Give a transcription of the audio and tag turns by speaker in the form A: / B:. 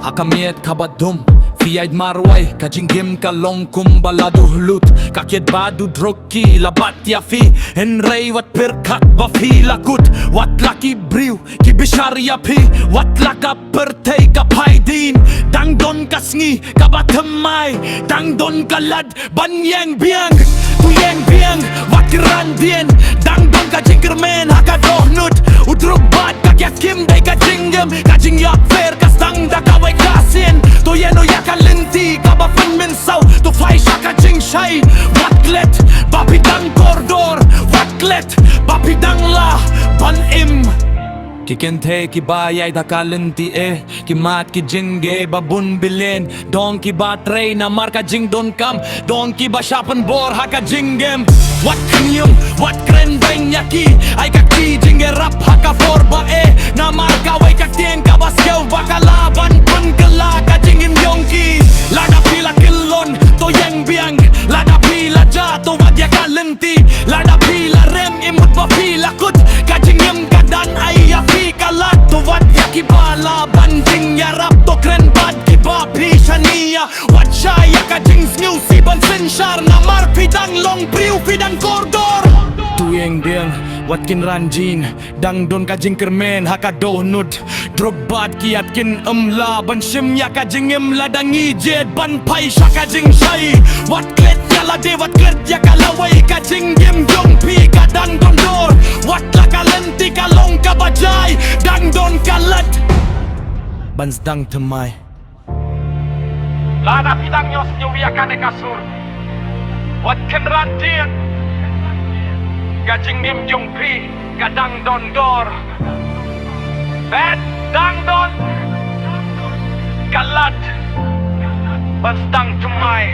A: hakamiet kabadum ïaid marwai ka jingim ka long kumbaladu hlut ka kyiad badu droki labat yafi enrei wat perkat bafi lakut wat laki briu ki bishari api wat laka pertei ka paidin dang don kasngi ka batemai dang don kalad banyeng biang tuyeng biang wat kerandien dang don ka jingkyrmen haka dohnut udruk bad ka kyiad kim dei ka jingim ka jingyak fair ka stang da kawai kasin toyeno ya ka lynti ka ba pynmynsaw to Phai ka jingshai watlet babidang kordor watlet babidang la banim kikente kiba ïaid haka lynti kimat ki jingeh babun bilen dong ki batrei na marka jing don kam dong ki ba shapen bor haka jingim wat knium wat kren beng yaki ai ka ki jingïarap haka forba na marka wai ka tieng ka baskeu bakalaban pun kala ka jingim yongki Lada pila kyllon to ïeng biang Lada pila ja to wadya ka lynti Lada pila rem imut ba pila kut ka jingim kadan ay api kalat to wadya kibala ban jingïarap to kren bad kiba pishania wat shaya ka jing sniu si ban sinshar na mar pidang long priu pidang kordor tuyeng biang wat kin ranjin dang don ka jingkyrmen haka dohnut drog bad kyiad kin la ban shim ya ka jingim la dang ïaid ban Phai ka jingshai wat klet ya la de wat klet ya ka lawai ka jingim jong pi ka dang don dor wat la ka lynti ka long ka bajai dang don ka lat ban dang temai Lada pidang yos nyuya ka de kasur wat kin ranjin ka jingim jong pi ka dang don dor bet dang don kalat bastang tumai